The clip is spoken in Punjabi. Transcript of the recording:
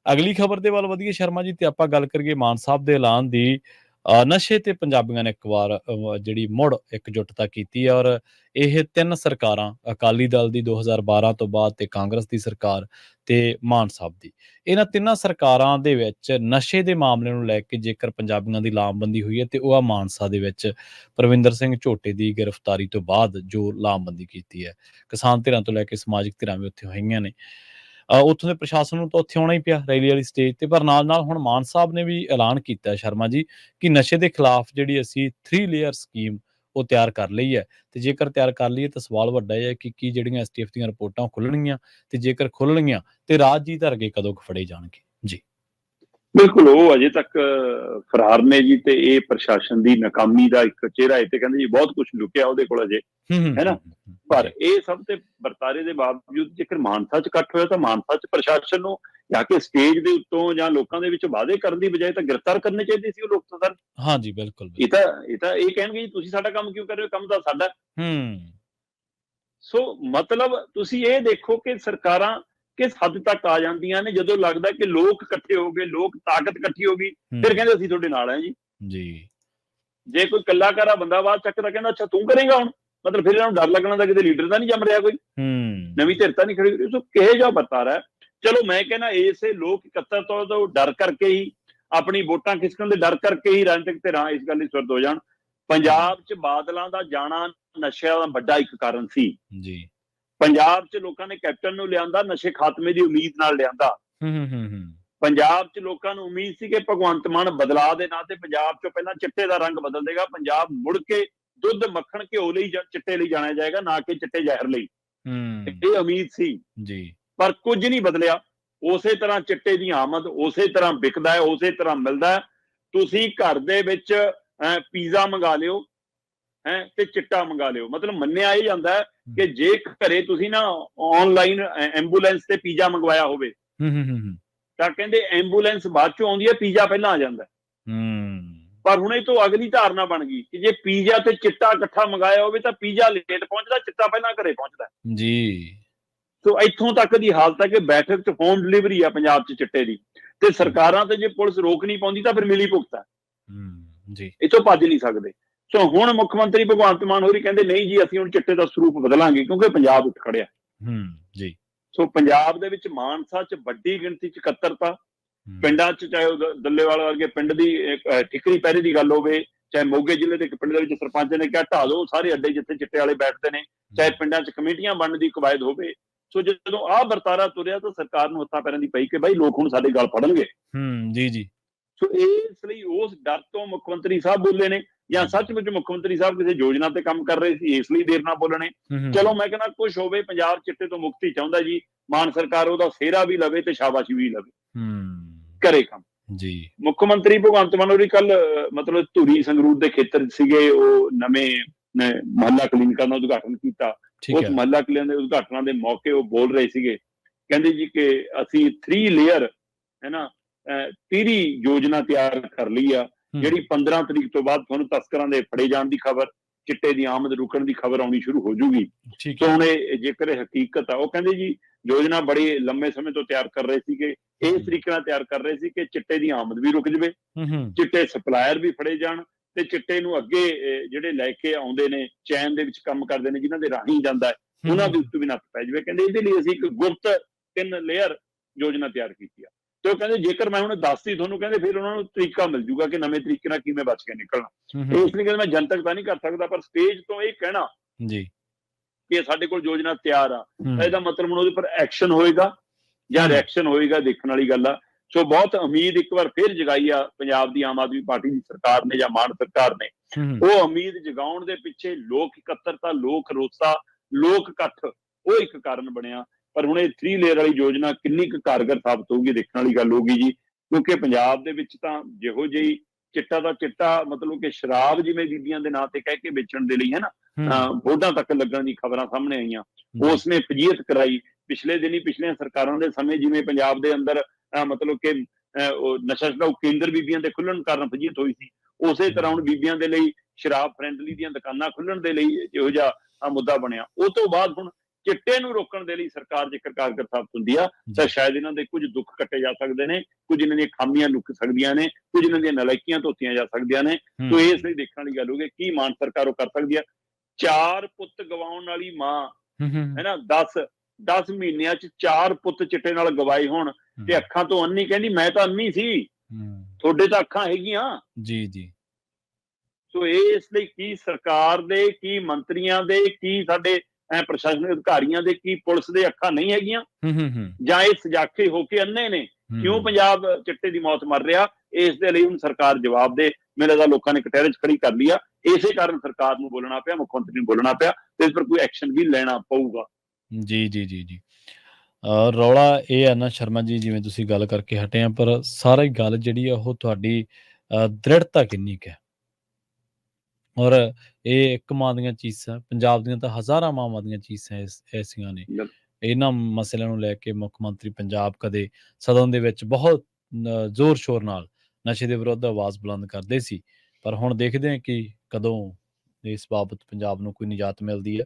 ਅਗਲੀ ਖਬਰ ਦੇ ਵੱਲ ਵਧੀਏ ਸ਼ਰਮਾ ਜੀ, ਤੇ ਆਪਾਂ ਗੱਲ ਕਰੀਏ ਮਾਨ ਸਾਹਿਬ ਦੇ ਐਲਾਨ ਦੀ। ਨਸ਼ੇ ਤੇ ਪੰਜਾਬੀਆਂ ਨੇ ਇੱਕ ਵਾਰ ਜਿਹੜੀ ਮੁੜ ਇਕਜੁੱਟਤਾ ਕੀਤੀ ਹੈ, ਔਰ ਇਹ 3 ਸਰਕਾਰਾਂ, ਅਕਾਲੀ ਦਲ ਦੀ 2012 ਤੋਂ ਬਾਅਦ ਤੇ ਕਾਂਗਰਸ ਦੀ ਸਰਕਾਰ ਤੇ ਮਾਨ ਸਾਹਿਬ ਦੀ, ਇਹਨਾਂ ਤਿੰਨਾਂ ਸਰਕਾਰਾਂ ਦੇ ਵਿੱਚ ਨਸ਼ੇ ਦੇ ਮਾਮਲੇ ਨੂੰ ਲੈ ਕੇ ਜੇਕਰ ਪੰਜਾਬੀਆਂ ਦੀ ਲਾਮਬੰਦੀ ਹੋਈ ਹੈ, ਤੇ ਉਹ ਆ ਮਾਨਸਾ ਦੇ ਵਿੱਚ ਪਰਵਿੰਦਰ ਸਿੰਘ ਝੋਟੇ ਦੀ ਗ੍ਰਿਫਤਾਰੀ ਤੋਂ ਬਾਅਦ ਜੋ ਲਾਮਬੰਦੀ ਕੀਤੀ ਹੈ। ਕਿਸਾਨ ਧਿਰਾਂ ਤੋਂ ਲੈ ਕੇ ਸਮਾਜਿਕ ਧਿਰਾਂ ਵੀ ਉੱਥੇ ਹੋਈਆਂ ਨੇ। ਉੱਥੋਂ ਦੇ ਪ੍ਰਸ਼ਾਸਨ ਨੂੰ ਤਾਂ ਉੱਥੇ ਆਉਣਾ ਹੀ ਪਿਆ ਰੈਲੀ ਵਾਲੀ ਸਟੇਜ ਤੇ, ਪਰ ਨਾਲ ਹੁਣ ਮਾਨ ਸਾਹਿਬ ਨੇ ਵੀ ਐਲਾਨ ਕੀਤਾ ਸ਼ਰਮਾ ਜੀ ਕਿ ਨਸ਼ੇ ਦੇ ਖਿਲਾਫ ਜਿਹੜੀ ਅਸੀਂ 3 ਲੇਅਰ ਸਕੀਮ ਉਹ ਤਿਆਰ ਕਰ ਲਈ ਹੈ, ਤੇ ਜੇਕਰ ਤਿਆਰ ਕਰ ਲਈਏ ਤਾਂ ਸਵਾਲ ਵੱਡਾ ਇਹ ਹੈ ਕਿ ਕੀ ਜਿਹੜੀਆਂ STF ਦੀਆਂ ਰਿਪੋਰਟਾਂ ਖੁੱਲਣਗੀਆਂ, ਤੇ ਜੇਕਰ ਖੁੱਲਣਗੀਆਂ ਤੇ ਰਾਜਜੀਤ ਵਰਗੇ ਕਦੋਂ ਫੜੇ ਜਾਣਗੇ ਜੀ। ਬਿਲਕੁਲ, ਉਹ ਅਜੇ ਤੱਕ ਫਰਾਰ ਨੇ ਜੀ, ਤੇ ਇਹ ਪ੍ਰਸ਼ਾਸਨ ਦੀ ਨਾਕਾਮੀ ਦਾ ਇੱਕ ਚਿਹਰਾ ਹੈ। ਤੇ ਕਹਿੰਦੇ ਜੀ ਬਹੁਤ ਕੁਝ ਲੁਕਿਆ ਉਹਦੇ ਕੋਲ ਅਜੇ, ਹੈ ਨਾ। ਪਰ ਇਹ ਸਭ ਤੇ ਵਰਤਾਰੇ ਦੇ ਬਾਵਜੂਦ ਜੇਕਰ ਮਾਨਸਾ ਚ ਇਕੱਠ ਹੋਇਆ ਤਾਂ ਮਾਨਸਾ ਚ ਪ੍ਰਸ਼ਾਸਨ ਨੂੰ ਜਾ ਕੇ ਸਟੇਜ ਦੇ ਉੱਤੋਂ ਜਾਂ ਲੋਕਾਂ ਦੇ ਵਿੱਚ ਵਾਅਦੇ ਕਰਨ ਦੀ ਬਜਾਏ ਤਾਂ ਗ੍ਰਿਫਤਾਰ ਕਰਨੇ ਚਾਹੀਦੇ ਸੀ ਉਹ ਲੋਕ। ਤਾਂ ਸਰ ਹਾਂਜੀ ਬਿਲਕੁਲ, ਇਹ ਤਾਂ ਇਹ ਕਹਿਣਗੇ ਜੀ ਤੁਸੀਂ ਸਾਡਾ ਕੰਮ ਕਿਉਂ ਕਰ ਰਹੇ ਹੋ, ਕੰਮ ਤਾਂ ਸਾਡਾ। ਸੋ ਮਤਲਬ ਤੁਸੀਂ ਇਹ ਦੇਖੋ ਕਿ ਸਰਕਾਰਾਂ ਕਿਸ ਹੱਦ ਤੱਕ ਆ ਜਾਂਦੀਆਂ ਨੇ, ਜਦੋਂ ਲੱਗਦਾ ਕਿ ਲੋਕ ਇਕੱਠੇ ਹੋ ਗਏ, ਲੋਕ ਤਾਕਤ ਇਕੱਠੀ ਹੋ ਗਈ, ਫਿਰ ਕਹਿੰਦੇ ਅਸੀਂ ਤੁਹਾਡੇ ਨਾਲ ਹਾਂ ਜੀ। ਜੇ ਕੋਈ ਕੱਲਾਕਾਰਾ ਬੰਦਾ ਬਾਤ ਚੱਕਦਾ ਕਹਿੰਦਾ ਅੱਛਾ ਤੂੰ ਕਰੇਗਾ ਹੁਣ, ਮਤਲਬ ਫਿਰ ਇਹਨਾਂ ਨੂੰ ਡਰ ਲੱਗਣਾ ਦਾ ਕਿਤੇ ਲੀਡਰ ਤਾਂ ਨਹੀਂ ਜੰਮ ਰਿਹਾ, ਕੋਈ ਨਵੀਂ ਧਿਰ ਤਾਂ ਨਹੀਂ ਖੜੀ। ਸੋ ਕਿਹੋ ਜਿਹਾ ਵਰਤਾਰਾ। ਚਲੋ ਮੈਂ ਕਹਿੰਦਾ ਇਸੇ ਲੋਕ ਇਕੱਤਰਤਾ ਤੋਂ ਡਰ ਕਰਕੇ ਹੀ, ਆਪਣੀ ਵੋਟਾਂ ਖਿਸਕਣ ਦੇ ਡਰ ਕਰਕੇ ਹੀ ਰਾਜਨੀਤਿਕ ਧਿਰਾਂ ਇਸ ਗੱਲ ਲਈ ਸੁਰਦ ਹੋ ਜਾਣ। ਪੰਜਾਬ 'ਚ ਬਾਦਲਾਂ ਦਾ ਜਾਣਾ ਨਸ਼ਿਆਂ ਦਾ ਵੱਡਾ ਇੱਕ ਕਾਰਨ ਸੀ ਜੀ। ਪੰਜਾਬ 'ਚ ਲੋਕਾਂ ਨੇ ਕੈਪਟਨ ਨੂੰ ਲਿਆਂਦਾ ਨਸ਼ੇ ਖਾਤਮੇ ਦੀ ਉਮੀਦ ਨਾਲ ਲਿਆਂਦਾ। ਪੰਜਾਬ 'ਚ ਲੋਕਾਂ ਨੂੰ ਉਮੀਦ ਸੀ ਕਿ ਭਗਵੰਤ ਮਾਨ ਬਦਲਾਅ ਦੇ ਨਾਂ ਤੇ ਪੰਜਾਬ 'ਚੋਂ ਪਹਿਲਾਂ ਚਿੱਟੇ ਦਾ ਰੰਗ ਬਦਲ ਦੇਗਾ, ਪੰਜਾਬ ਮੁੜ ਕੇ ਦੁੱਧ ਮੱਖਣ ਘਿਓ ਲਈ ਚਿੱਟੇ ਲਈ ਜਾਣਿਆ ਜਾਏਗਾ, ਨਾ ਕਿ ਚਿੱਟੇ ਜ਼ਹਿਰ ਲਈ। ਇਹ ਉਮੀਦ ਸੀ ਜੀ, ਪਰ ਕੁਝ ਨਹੀਂ ਬਦਲਿਆ। ਉਸੇ ਤਰ੍ਹਾਂ ਚਿੱਟੇ ਦੀ ਆਮਦ ਉਸੇ ਤਰ੍ਹਾਂ ਵਿਕਦਾ ਹੈ, ਉਸੇ ਤਰ੍ਹਾਂ ਮਿਲਦਾ ਹੈ। ਤੁਸੀਂ ਘਰ ਦੇ ਵਿੱਚ ਪੀਜ਼ਾ ਮੰਗਾ ਲਿਓ ਤੇ ਚਿੱਟਾ ਮੰਗਾ ਲਿਓ। ਮਤਲਬ ਮੰਨਿਆ ਇਹ ਜਾਂਦਾ ਹੈ ਕਿ ਜੇ ਘਰੇ ਤੁਸੀਂ ਨਾ ਆਨਲਾਈਨ ਐਂਬੂਲੈਂਸ ਤੇ ਪੀਜ਼ਾ ਮੰਗਵਾਇਆ ਹੋਵੇ ਤਾਂ ਕਹਿੰਦੇ ਐਂਬੂਲੈਂਸ ਬਾਅਦ ਚੋਂ ਆਉਂਦੀ ਹੈ, ਪੀਜ਼ਾ ਪਹਿਲਾਂ ਆ ਜਾਂਦਾ। ਪਰ ਹੁਣ ਇਹ ਤੋਂ ਅਗਲੀ ਧਾਰਨਾ ਬਣ ਗਈ ਕਿ ਜੇ ਪੀਜ਼ਾ ਤੇ ਚਿੱਟਾ ਇਕੱਠਾ ਮੰਗਾਇਆ ਹੋਵੇ ਤਾਂ ਪੀਜ਼ਾ ਲੇਟ ਪਹੁੰਚਦਾ, ਚਿੱਟਾ ਪਹਿਲਾਂ ਘਰੇ ਪਹੁੰਚਦਾ ਜੀ। ਸੋ ਇੱਥੋਂ ਤੱਕ ਦੀ ਹਾਲਤ ਹੈ ਕਿ ਬੈਠਕ 'ਚ ਹੋਮ ਡਿਲੀਵਰੀ ਆ ਪੰਜਾਬ 'ਚ ਚਿੱਟੇ ਦੀ, ਤੇ ਸਰਕਾਰਾਂ ਤੇ ਜੇ ਪੁਲਿਸ ਰੋਕ ਨਹੀਂ ਪਾਉਂਦੀ ਤਾਂ ਫਿਰ ਮਿਲੀ ਭੁਗਤ ਹੈ ਜੀ, ਇੱਥੋਂ ਭੱਜ ਨਹੀਂ ਸਕਦੇ। ਸੋ ਹੁਣ ਮੁੱਖ ਮੰਤਰੀ ਭਗਵੰਤ ਮਾਨ ਹੋਰੀ ਕਹਿੰਦੇ ਨਹੀਂ ਜੀ ਅਸੀਂ ਹੁਣ ਚਿੱਟੇ ਦਾ ਸਰੂਪ ਬਦਲਾਂਗੇ, ਕਿਉਂਕਿ ਪੰਜਾਬ ਉੱਠ ਖੜਿਆ ਜੀ। ਸੋ ਪੰਜਾਬ ਦੇ ਵਿੱਚ ਮਾਨਸਾ 'ਚ ਵੱਡੀ ਗਿਣਤੀ 'ਚ ਇਕੱਤਰਤਾ, ਪਿੰਡਾਂ 'ਚ ਚਾਹੇ ਉਹ ਦੱਲੇਵਾਲ ਵਰਗੇ ਪਿੰਡ ਦੀ ਠਿਕਰੀ ਪਹਿਰੇ ਦੀ ਗੱਲ ਹੋਵੇ, ਚਾਹੇ ਮੋਗੇ ਜ਼ਿਲ੍ਹੇ ਦੇ ਇੱਕ ਪਿੰਡ ਦੇ ਵਿੱਚ ਸਰਪੰਚ ਨੇ ਕਿਹਾ ਢਾਹ ਦਿਓ ਸਾਰੇ ਅੱਡੇ ਜਿੱਥੇ ਚਿੱਟੇ ਵਾਲੇ ਬੈਠਦੇ ਨੇ, ਚਾਹੇ ਪਿੰਡਾਂ 'ਚ ਕਮੇਟੀਆਂ ਬਣਨ ਦੀ ਕਵਾਇਦ ਹੋਵੇ। ਸੋ ਜਦੋਂ ਆਹ ਵਰਤਾਰਾ ਤੁਰਿਆ ਤਾਂ ਸਰਕਾਰ ਨੂੰ ਹੱਥਾਂ ਪੈਰਾਂ ਦੀ ਪਈ ਕਿ ਬਾਈ ਲੋਕ ਹੁਣ ਸਾਡੇ ਗੱਲ ਫੜਨਗੇ ਜੀ। ਸੋ ਇਸ ਲਈ ਉਸ ਡਰ ਤੋਂ ਮੁੱਖ ਮੰਤਰੀ ਸਾਹਿਬ ਬੋਲੇ ਨੇ, ਜਾਂ ਸੱਚਮੁੱਚ ਮੁੱਖ ਮੰਤਰੀ ਸਾਹਿਬ ਕਿਸੇ ਯੋਜਨਾ ਤੇ ਕੰਮ ਕਰ ਰਹੇ ਸੀ ਇਸ ਲਈ ਦੇਰ ਨਾਲ ਬੋਲਣੇ। ਚਲੋ ਮੈਂ ਕਹਿੰਦਾ ਕੁਛ ਹੋਵੇ, ਪੰਜਾਬ ਚਿੱਟੇ ਤੋਂ ਮੁਕਤੀ ਚਾਹੁੰਦਾ ਜੀ, ਮਾਨ ਸਰਕਾਰ ਉਹਦਾ ਸਿਹਰਾ ਵੀ ਲਵੇ ਤੇ ਸ਼ਾਬਾਸ਼ੀ ਵੀ ਲਵੇ, ਕਰੇ ਕੰਮ ਜੀ। ਮੁੱਖ ਮੰਤਰੀ ਭਗਵੰਤ ਮਾਨ ਹੋਰੀ ਕੱਲ ਮਤਲਬ ਧੂਰੀ ਸੰਗਰੂਰ ਦੇ ਖੇਤਰ ਸੀਗੇ, ਉਹ ਨਵੇਂ ਮੁਹੱਲਾ ਕਲੀਨਿਕਾਂ ਦਾ ਉਦਘਾਟਨ ਕੀਤਾ। ਉਸ ਮੁਹੱਲਾ ਕਲੀਨਿਕ ਦੇ ਉਦਘਾਟਨਾਂ ਦੇ ਮੌਕੇ ਉਹ ਬੋਲ ਰਹੇ ਸੀਗੇ, ਕਹਿੰਦੇ ਜੀ ਕਿ ਅਸੀਂ 3 ਲੇਅਰ ਹੈ ਨਾ 30 ਯੋਜਨਾ ਤਿਆਰ ਕਰ ਲਈ ਆ, ਜਿਹੜੀ 15 ਤਰੀਕ ਤੋਂ ਬਾਅਦ ਤੁਹਾਨੂੰ ਤਸਕਰਾਂ ਦੇ ਫੜੇ ਜਾਣ ਦੀ ਖਬਰ, ਚਿੱਟੇ ਦੀ ਆਮਦ ਰੁਕਣ ਦੀ ਖਬਰ ਆਉਣੀ ਸ਼ੁਰੂ ਹੋ ਜੂਗੀ। ਸੋ ਹੁਣ ਜੇਕਰ ਇਹ ਹਕੀਕਤ ਆ, ਉਹ ਕਹਿੰਦੇ ਜੀ ਯੋਜਨਾ ਬੜੀ ਲੰਮੇ ਸਮੇਂ ਤੋਂ ਤਿਆਰ ਕਰ ਰਹੇ ਸੀਗੇ, ਇਸ ਤਰੀਕੇ ਨਾਲ ਤਿਆਰ ਕਰ ਰਹੇ ਸੀ ਕਿ ਚਿੱਟੇ ਦੀ ਆਮਦ ਵੀ ਰੁਕ ਜਵੇ, ਚਿੱਟੇ ਸਪਲਾਇਰ ਵੀ ਫੜੇ ਜਾਣ, ਤੇ ਚਿੱਟੇ ਨੂੰ ਅੱਗੇ ਜਿਹੜੇ ਲੈ ਕੇ ਆਉਂਦੇ ਨੇ, ਚੈਨ ਦੇ ਵਿੱਚ ਕੰਮ ਕਰਦੇ ਨੇ, ਜਿਨ੍ਹਾਂ ਦੇ ਰਾਹੀਂ ਜਾਂਦਾ ਹੈ, ਉਹਨਾਂ ਦੇ ਉੱਤੇ ਵੀ ਨੱਥ ਪੈ ਜਾਵੇ। ਕਹਿੰਦੇ ਇਹਦੇ ਲਈ ਅਸੀਂ ਇੱਕ ਗੁਪਤ 3 ਲੇਅਰ ਯੋਜਨਾ ਤਿਆਰ ਕੀਤੀ ਆ। ਤੇ ਉਹ ਕਹਿੰਦੇ ਜੇਕਰ ਮੈਂ ਹੁਣ ਦੱਸਦੀ ਤੁਹਾਨੂੰ, ਕਹਿੰਦੇ ਫਿਰ ਉਹਨਾਂ ਨੂੰ ਤਰੀਕਾ ਮਿਲ ਜੂਗਾ ਕਿ ਨਵੇਂ ਤਰੀਕੇ ਨਾਲ ਕਿਵੇਂ ਬਚ ਕੇ ਨਿਕਲਣਾ। ਇਸ ਲਈ ਕਹਿੰਦੇ ਮੈਂ ਜਨਤਕ ਤਾਂ ਨਹੀਂ ਕਰ ਸਕਦਾ, ਪਰ ਸਟੇਜ ਤੋਂ ਇਹ ਕਹਿਣਾ ਜੀ ਕਿ ਸਾਡੇ ਕੋਲ ਯੋਜਨਾ ਤਿਆਰ ਆ, ਇਹਦਾ ਮਤਲਬ ਹੁਣ ਉਹਦੇ ਉੱਪਰ ਐਕਸ਼ਨ ਹੋਏਗਾ ਜਾਂ ਰਿਐਕਸ਼ਨ ਹੋਏਗਾ, ਦੇਖਣ ਵਾਲੀ ਗੱਲ ਆ। ਸੋ ਬਹੁਤ ਉਮੀਦ ਇੱਕ ਵਾਰ ਫਿਰ ਜਗਾਈ ਆ ਪੰਜਾਬ ਦੀ ਆਮ ਆਦਮੀ ਪਾਰਟੀ ਦੀ ਸਰਕਾਰ ਨੇ ਜਾਂ ਮਾਨ ਸਰਕਾਰ ਨੇ। ਉਹ ਉਮੀਦ ਜਗਾਉਣ ਦੇ ਪਿੱਛੇ ਲੋਕ ਇਕੱਤਰਤਾ, ਲੋਕ ਰੋਸਾ, ਲੋਕ ਇਕੱਠ ਉਹ ਇੱਕ ਕਾਰਨ ਬਣਿਆ। ਪਰ ਹੁਣ ਇਹ 3 ਲੇਅਰ ਵਾਲੀ ਯੋਜਨਾ ਕਿੰਨੀ ਕੁ ਕਾਰਗਰ ਸਾਬਤ ਹੋਊਗੀ, ਦੇਖਣ ਵਾਲੀ ਗੱਲ ਹੋਊਗੀ ਜੀ। ਕਿਉਂਕਿ ਪੰਜਾਬ ਦੇ ਵਿੱਚ ਤਾਂ ਜਿਹੋ ਜਿਹੀ ਚਿੱਟਾ ਦਾ ਚਿੱਟਾ, ਮਤਲਬ ਕਿ ਸ਼ਰਾਬ ਜਿਵੇਂ ਬੀਬੀਆਂ ਦੇ ਨਾਂ ਤੇ ਕਹਿ ਕੇ ਵੇਚਣ ਦੇ ਲਈ ਹੈ ਨਾ, ਬੋਧਾਂ ਤੱਕ ਲੱਗਣ ਦੀ ਖਬਰਾਂ ਸਾਹਮਣੇ ਆਈਆਂ, ਉਸ ਨੇ ਫਜੀਅਤ ਕਰਾਈ। ਪਿਛਲੇ ਦਿਨੀ ਪਿਛਲੀਆਂ ਸਰਕਾਰਾਂ ਦੇ ਸਮੇਂ ਜਿਵੇਂ ਪੰਜਾਬ ਦੇ ਅੰਦਰ ਮਤਲਬ ਕਿ ਨਸ਼ਾ ਛਡਾਊ ਕੇਂਦਰ ਬੀਬੀਆਂ ਦੇ ਖੁੱਲਣ ਕਾਰਨ ਫਜੀਅਤ ਹੋਈ ਸੀ, ਉਸੇ ਤਰ੍ਹਾਂ ਹੁਣ ਬੀਬੀਆਂ ਦੇ ਲਈ ਸ਼ਰਾਬ ਫਰੈਂਡਲੀ ਦੀਆਂ ਦੁਕਾਨਾਂ ਖੁੱਲਣ ਦੇ ਲਈ ਇਹੋ ਜਿਹਾ ਮੁੱਦਾ ਬਣਿਆ। ਉਹ ਤੋਂ ਬਾਅਦ ਹੁਣ ਚਿੱਟੇ ਨੂੰ ਰੋਕਣ ਦੇ ਲਈ ਸਰਕਾਰ ਜੇਕਰ ਕਾਰਗਰ ਸਾਬਤ ਹੁੰਦੀ ਆ ਤਾਂ ਸ਼ਾਇਦ ਇਹਨਾਂ ਦੇ ਕੁਝ ਦੁੱਖ ਕੱਟੇ ਜਾ ਸਕਦੇ ਨੇ, ਕੁਝ ਇਹਨਾਂ ਦੀਆਂ ਖਾਮੀਆਂ ਲੁਕ ਸਕਦੀਆਂ ਨੇ, ਕੁਝ ਇਹਨਾਂ ਦੀਆਂ ਨਲਾਇਕੀਆਂ ਧੋਤੀਆਂ ਜਾ ਸਕਦੀਆਂ ਨੇ। ਸੋ ਇਸ ਲਈ ਦੇਖਣ ਵਾਲੀ ਗੱਲ ਹੋਊਗੀ ਕੀ ਮਾਨ ਸਰਕਾਰ ਉਹ ਕਰ ਸਕਦੀ ਆ। 4 ਪੁੱਤ ਗਵਾਉਣ ਵਾਲੀ ਮਾਂ ਹੈ ਨਾ, 10 ਮਹੀਨਿਆਂ 'ਚ 4 ਪੁੱਤ ਚਿੱਟੇ ਨਾਲ ਗਵਾਏ ਹੋਣ ਤੇ ਅੱਖਾਂ ਤੋਂ ਅੰਨੀ, ਕਹਿੰਦੀ ਮੈਂ ਤਾਂ ਅੰਨੀ ਸੀ, ਤੁਹਾਡੇ ਤਾਂ ਅੱਖਾਂ ਹੈਗੀਆਂ। ਜੀ। ਸੋ ਇਸ ਲਈ ਕੀ ਸਰਕਾਰ ਦੇ, ਕੀ ਮੰਤਰੀਆਂ ਦੇ, ਕੀ ਸਾਡੇ ਪ੍ਰਸ਼ਾਸਨਿਕ ਅਧਿਕਾਰੀਆਂ ਦੇ, ਕੀ ਪੁਲਿਸ ਦੇ ਅੱਖਾਂ ਨਹੀਂ ਹੈਗੀਆਂ ਜਾਂ ਇਹ ਸਜਾਖੇ ਹੋ ਕੇ ਅੰਨੇ ਨੇ? ਕਿਉਂ ਪੰਜਾਬ ਚਿੱਟੇ ਦੀ ਮੌਤ ਮਰ ਰਿਹਾ? ਇਸ ਦੇ ਲਈ ਹੁਣ ਸਰਕਾਰ ਜਵਾਬ ਦੇ। ਮੈਨੂੰ ਲੱਗਦਾ ਲੋਕਾਂ ਨੇ ਕਟਹਿਰੇ 'ਚ ਖੜੀ ਕਰ ਲਈ ਆ। ਇਸੇ ਕਾਰਨ ਸਰਕਾਰ ਨੂੰ ਬੋਲਣਾ ਪਿਆ, ਮੁੱਖ ਮੰਤਰੀ ਨੂੰ ਬੋਲਣਾ ਪਿਆ ਤੇ ਇਸ ਪਰ ਕੋਈ ਐਕਸ਼ਨ ਵੀ ਲੈਣਾ ਪਊਗਾ। ਜੀ। ਰੌਲਾ ਇਹ ਹੈ ਨਾ ਸ਼ਰਮਾ ਜੀ, ਜਿਵੇਂ ਤੁਸੀਂ ਗੱਲ ਕਰਕੇ ਹਟੇ ਆ, ਪਰ ਸਾਰੀ ਗੱਲ ਜਿਹੜੀ ਆ ਉਹ ਤੁਹਾਡੀ ਦ੍ਰਿੜਤਾ ਕਿੰਨੀ ਕੁ ਹੈ? ਔਰ ਇਹ ਇੱਕ ਮਾਂ ਦੀਆਂ ਚੀਸਾਂ, ਪੰਜਾਬ ਦੀਆਂ ਤਾਂ ਹਜ਼ਾਰਾਂ ਮਾਵਾਂ ਦੀਆਂ ਚੀਸਾਂ ਐਸੀਆਂ ਨੇ। ਇਹਨਾਂ ਮਸਲਿਆਂ ਨੂੰ ਲੈ ਕੇ ਮੁੱਖ ਮੰਤਰੀ ਪੰਜਾਬ ਕਦੇ ਸਦਨ ਦੇ ਵਿੱਚ ਬਹੁਤ ਜ਼ੋਰ ਸ਼ੋਰ ਨਾਲ ਨਸ਼ੇ ਦੇ ਵਿਰੁੱਧ ਆਵਾਜ਼ ਬੁਲੰਦ ਕਰਦੇ ਸੀ, ਪਰ ਹੁਣ ਦੇਖਦੇ ਹਾਂ ਕਿ ਕਦੋਂ ਇਸ ਬਾਬਤ ਪੰਜਾਬ ਨੂੰ ਕੋਈ ਨਿਜਾਤ ਮਿਲਦੀ ਹੈ।